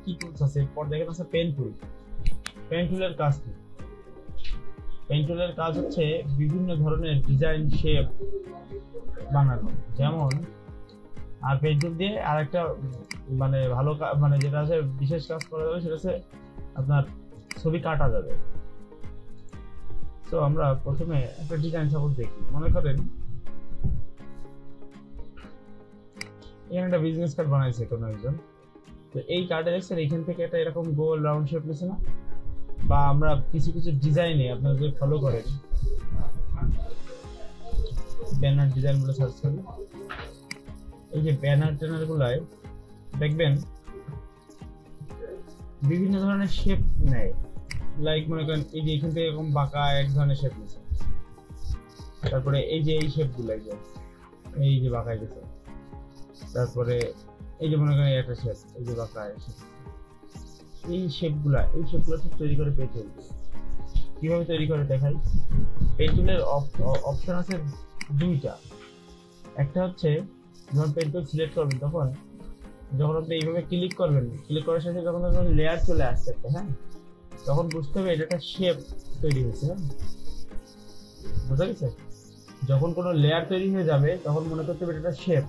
কি টুলস আছে, এরপর দেখেন আছে পেন টুল। পেন টুলের কাজ কি? পেন টুলের কাজ হচ্ছে বিভিন্ন ধরনের ডিজাইন শেপ বানানো। যেমন আর পেন টুল দিয়ে আরেকটা মানে ভালো মানে যেটা আছে বিশেষ কাজ করা যাবে সেটা হচ্ছে আপনার ছবি কাটা যাবে। তো আমরা প্রথমে একটা ডিজাইন সাপোজ দেখি। মনে করেন এখানে একটা বিজনেস কার্ড বানাইছে কোনো একজন, তো এই কার্ডে দেখছেন এখান থেকে একটা এরকম গোল রাউন্ড শেপ নিছে না? বা আমরা কিছু কিছু ডিজাইনে আপনারা যদি ফলো করেন, ব্যানার ডিজাইন গুলো সার্চ করি, এই যে ব্যানার ট্যানার গুলায় দেখবেন বিভিন্ন ধরনের শেপ নেয়। লাইক মনে করেন এই যে এখান থেকে এরকম বাঁকা এক ধরনের শেপ নিছে, তারপরে এই যে এই শেপ গুলো এই যে বাঁকায় গেছে, তারপরে এই যে মনে করেন একটা শেপ এই যে বাঁকায়, এই শেপগুলো সব তৈরি করে পেন টুল। কিভাবে তৈরি করে দেখাই। পেন টুলের অপশন আছে দুইটা। একটা হচ্ছে যখন পেন টুল সিলেক্ট করবেন তখন যখন আপনি এইভাবে ক্লিক করবেন, ক্লিক করার সাথে যখন লেয়ার চলে আসছে একটা, হ্যাঁ, তখন বুঝতে হবে এটা একটা শেপ তৈরি হয়েছে। হ্যাঁ, বুঝা গেছে? যখন কোনো লেয়ার তৈরি হয়ে যাবে তখন মনে করতে হবে এটা একটা শেপ।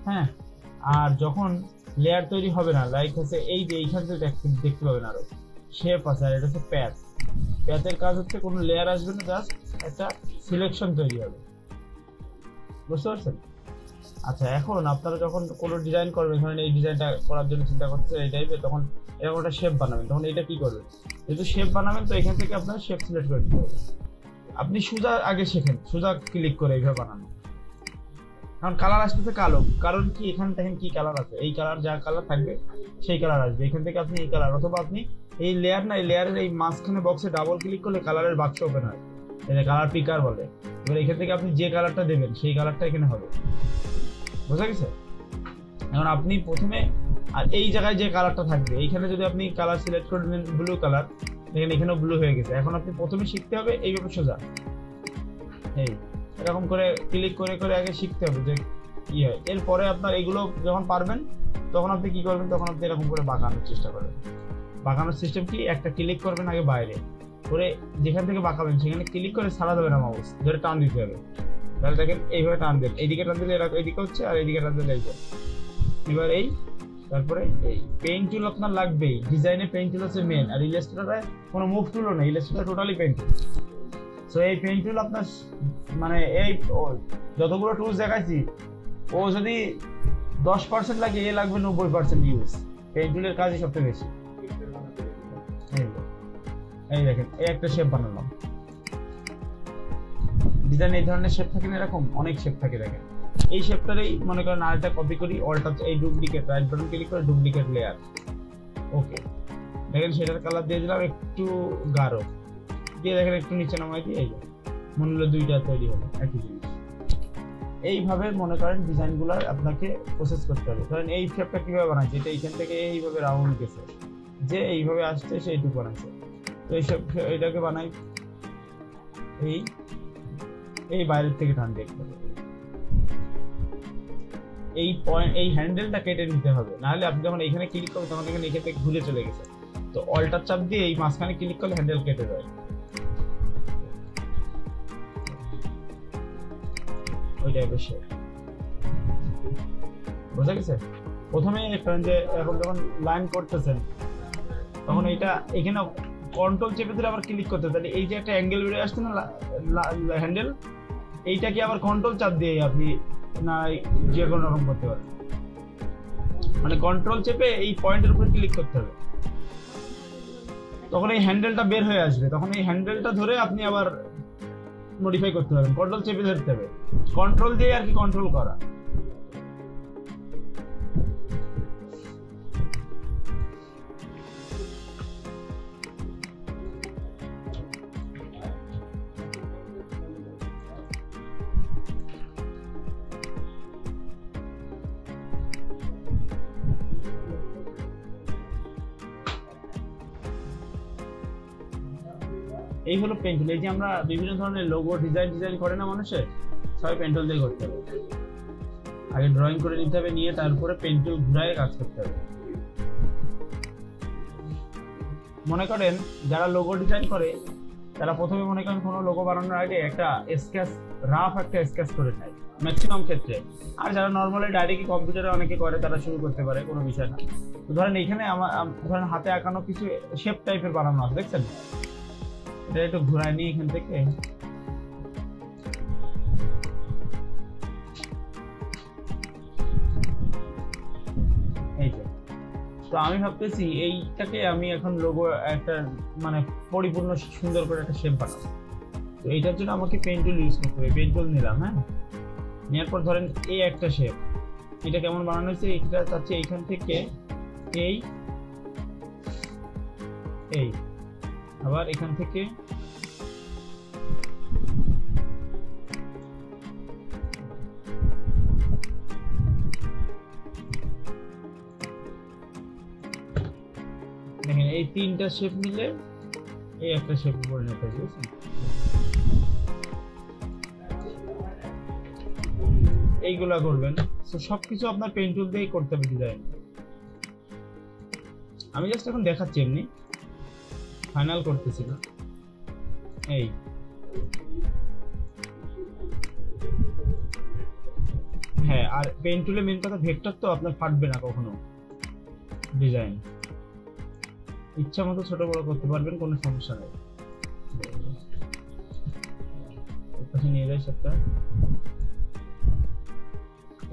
হ্যাঁ, আর যখন লেয়ার তৈরি হবে না, লাইক হচ্ছে এই যে এইখান থেকে দেখতে পাবেন আরো শেপ আছে, আর এটা হচ্ছে প্যাচ। প্যাচের কাজ হচ্ছে কোনো লেয়ার আসবে না, জাস্ট একটা সিলেকশন তৈরি হবে। বুঝতে পারছেন? আচ্ছা, এখন আপনারা যখন কোনো ডিজাইন করবেন, ধরেন এই ডিজাইনটা করার জন্য চিন্তা করছেন এই টাইপের, তখন এরকম একটা শেপ বানাবেন, তখন এটা কি করবেন? যেহেতু শেপ বানাবেন তো এখান থেকে আপনার শেপ সিলেক্ট করে দিতে হবে। আপনি সোজা আগে শেখেন, সোজা ক্লিক করে এইভাবে বানানো। কারণ কালার আসতেছে কালো, কারণ কি এখানে দেখেন কি কালার আছে, এই কালার যা কালার থাকবে সেই কালার আসবে। এখান থেকে আপনি এই কালার, অথবা আপনি এই লেয়ার না, এই লেয়ারের এই মাঝখানে বক্সে ডাবল ক্লিক করলে কালারের বাক্স ওপেন হয়, এটা কালার পিকার বলে। এবার এখান থেকে আপনি যে কালারটা দেবেন সেই কালারটা এখানে হবে। বুঝা গেছে? এখন আপনি প্রথমে আর এই জায়গায় যে কালারটা থাকবে এইখানে যদি আপনি কালার সিলেক্ট করে নেন ব্লু কালার, দেখেন এখানেও ব্লু হয়ে গেছে। এখন আপনি প্রথমে শিখতে হবে এইভাবে সোজা এই এরকম করে ক্লিক করে করে আগে শিখতে হবে যে কি হয়। এরপরে আপনার এগুলো যখন পারবেন তখন আপনি কি করবেন, তখন আপনি এরকম করে বাঁকানোর চেষ্টা করবেন। বাঁকানোর সিস্টেম কি, একটা ক্লিক করবেন আগে বাইরে করে, যেখান থেকে বাঁকাবেন সেখানে ক্লিক করে ছাড়া দেবে না, মাউস ধরে টান দিতে হবে। তাহলে দেখেন এইভাবে টান দেন, এইদিকে টান দিলে এইদিকে হচ্ছে, আর এইদিকে টান দিলে এইদিকে। এবার এই তারপরে এই পেইন টুল আপনার লাগবেই। ডিজাইনে পেইন টুল হচ্ছে মেন, আর ইলাস্ট্রেটরে কোনো মুভ টুলও নেই, ইলাস্ট্রেটর টোটালি পেইন টুল। সো এই পেইন টুল আপনার মানে এই যতগুলো টুলস দেখাইছি ও যদি 10% লাগে, এ লাগবে 90% ইউজ। পেইন টুলের কাজই সবচেয়ে বেশি। এই দেখেন এই একটা শেপ বানালাম। ডিজাইন এই ধরনের শেপ থাকে না, এরকম অনেক শেপ থাকে। দেখেন এই শেপটারই মনে করেন আরেকটা কপি করি, অল্ট এই ডুপ্লিকেট, রাইট বাটন ক্লিক করে ডুপ্লিকেট লেয়ার, ওকে। দেখেন সেটার কালার দিয়ে দিলাম একটু গাঢ় দিয়ে, দেখেন একটু নিচে নামাই দিয়ে এই মনে হলো দুইটা তৈরি হবে একই জিনিস। এইভাবে মনে করেন ডিজাইনগুলো আপনাকে প্রসেস করতে হবে। ধরেন এই শেপটা কিভাবে বানাইছে, এটা এইখান থেকে এইভাবে রাউন্ড গেছে, যে এইভাবে আসছে সেইটুকু বানাইছে। তো এইসব এইটাকে বানাই এই বাইরের থেকে টান দেখতে হবে, এই পয়েন্ট এই হ্যান্ডেলটা কেটে নিতে হবে, নাহলে আপনি যখন এখানে ক্লিক করবেন তখন এখানে এখান থেকে ঘুরে চলে গেছে। তো অল্টার চাপ দিয়ে এই মাঝখানে ক্লিক করলে হ্যান্ডেল কেটে যায়, ওই টাইপের শেপ। বুঝা গেছে? প্রথমে যে এখন যখন লাইন করতেছেন তখন এইটা এখানে কন্ট্রোল চেপে দিলে আবার ক্লিক করতে, তাহলে এই যে একটা অ্যাঙ্গেল বেরিয়ে আসছে না হ্যান্ডেল, এইটাকে আবার কন্ট্রোল চাপ দিয়ে আপনি না যে কোনো রকম করতে পারেন। মানে কন্ট্রোল চেপে এই পয়েন্টের উপর ক্লিক করতে হবে, তখন এই হ্যান্ডেলটা বের হয়ে আসবে। তখন এই হ্যান্ডেলটা ধরে আপনি আবার মডিফাই করতে পারবেন। কন্ট্রোল চেপে ধরতে হবে, কন্ট্রোল দিয়ে আর কি কন্ট্রোল করা। এই হলো পেন টুল। এই যে আমরা বিভিন্ন ধরনের লোগো ডিজাইন করে না মানুষের, সবাই পেন টুল দিয়ে করতে হবে। আগে ড্রয়িং করে নিতে হবে, নিয়ে তারপরে পেন টুল ঘুরায় কাজ করতে হবে। মনে করেন যারা লোগো ডিজাইন করে তারা প্রথমে মনে করেন কোনো লোগো বানানোর আগে একটা স্কেচ, রাফ একটা স্কেচ করে নেয় ম্যাক্সিমাম ক্ষেত্রে। আর যারা নর্মালি ডাইরেক্টলি কম্পিউটারে অনেকে করে তারা শুরু করতে পারে, কোনো বিষয় না। তো ধরেন এখানে আমার ধরেন হাতে আঁকানো কিছু শেপ টাইপের বানানো আছে, দেখছেন? এটা একটু ঘুরায় নিই এখান থেকে। এই যে, তো আমি ভাবতেছি এইটাকে আমি এখন লোগো একটা মানে পরিপূর্ণ সুন্দর করে একটা শেপ বানাবো। তো এইটার জন্য আমাকে পেন টুল ইউজ করতে হবে। পেন টুল নিলাম, হ্যাঁ, নেওয়ার পর ধরেন এই একটা শেপ, এটা কেমন বানানো হয়েছে, এটা চাচ্ছি এইখান থেকে এই এই আবার এখান থেকে দেখেন এই তিনটা শেপ মিলে এই একটা শেপ পরিণত হয়েছে। এইগুলা করবেন, তো সবকিছু আপনার পেন টুল দিয়েই করতে হবে ডিজাইন। আমি জাস্ট এখন দেখাচ্ছি, এমনি ফাইনাল করতেছি না। এই হ্যাঁ, আর পেন টুলে মেন কথা ভেক্টর তো আপনার ফাটবে না কখনো। ডিজাইন ইচ্ছা মতো ছোট বড় করতে পারবেন, কোনো সমস্যা নেই। নিয়ে যায় সেটা,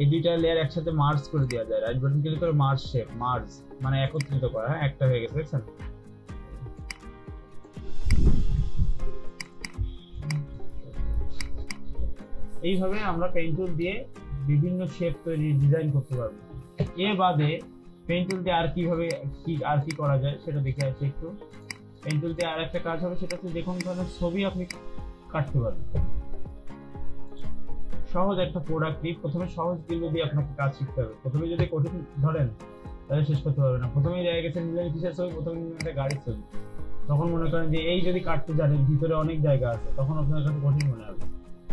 এই দুইটা লেয়ার একসাথে মার্জ করে দেওয়া যায়। রাইট বাটন ক্লিক করে মার্জ শেপ, মার্জ মানে একত্রিত করা। হ্যাঁ, একটা হয়ে গেছে, দেখছেন? এইভাবে আমরা পেন টুল দিয়ে বিভিন্ন শেপ তৈরি, ডিজাইন করতে পারবো। এ বাদে পেন টুল দিয়ে আর কিভাবে কি করা যায় সেটা দেখে আসি একটু। পেন টুল দিয়ে আর একটা কাজ হবে, সেটা হচ্ছে যে কোনো ধরনের ছবি আপনি কাটতে পারবেন। সহজ একটা প্রোডাক্ট নিয়ে প্রথমে সহজ দিল দিয়ে আপনাকে কাজ শিখতে হবে। প্রথমে যদি কঠিন ধরেন তাহলে শেষ করতে পারবে না। প্রথমেই জায়গা গেছে নিলেন কিসের ছবি, প্রথমে একটা গাড়ির ছবি, তখন মনে করেন যে এই যদি কাটতে জানেন ভিতরে অনেক জায়গা আছে, তখন আপনার কাছে কঠিন মনে হবে।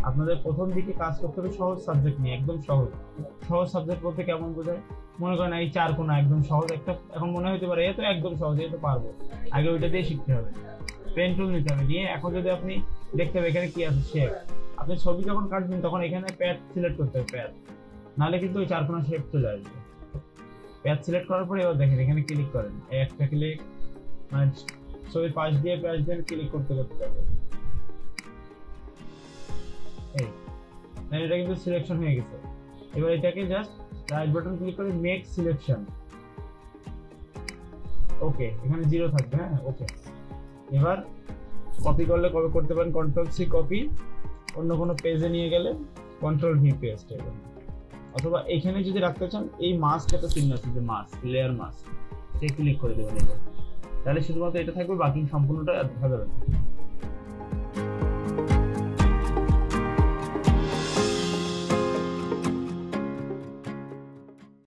আপনাদের প্রথম দিকে কাজ করতে হবে সহজ সাবজেক্ট নিয়ে, একদম সহজ। সহজ সাবজেক্ট বলতে কেমন বোঝায়? মনে করেন এই চার কোণা একদম সহজ একটা, এখন মনে হতে পারে এ তো একদম সহজ, এ তো পারবো, আগে ওইটা দিয়ে শিখতে হবে। পেন টুল নিতে হবে, নিয়ে এখন যদি আপনি দেখতে হবে এখানে কি আছে শেপ, আপনি ছবি যখন কাটবেন তখন এখানে প্যাড সিলেক্ট করতে হবে, প্যাড, নাহলে কিন্তু ওই চার কোণা শেপ চলে আসবে। প্যাড সিলেক্ট করার পরে এবার দেখেন এখানে ক্লিক করেন, একটা ক্লিক মানে ছবির পাশ দিয়ে ক্লিক করতে করতে হবে। এই এটা কিন্তু সিলেকশন হয়ে গেছে। এবার এটাকে জাস্ট রাইট বাটন ক্লিক করে মেক সিলেকশন, ওকে, এখানে 0 থাকবে। হ্যাঁ, ওকে। এবার কপি করলে কবে করতে পারেন, কন্ট্রোল সি কপি, অন্য কোনো পেজে নিয়ে গেলে কন্ট্রোল ভি পেস্ট হবে। অথবা এখানে যদি রাখতে চান এই মাস্ক একটা চিহ্ন আছে, যে মাস্ক, লেয়ার মাস্ক, এটা ক্লিক করে দেবেন। তাহলে শুধুমাত্র এটা থাকবে, বাকি সম্পূর্ণটা দেখা যাবে না।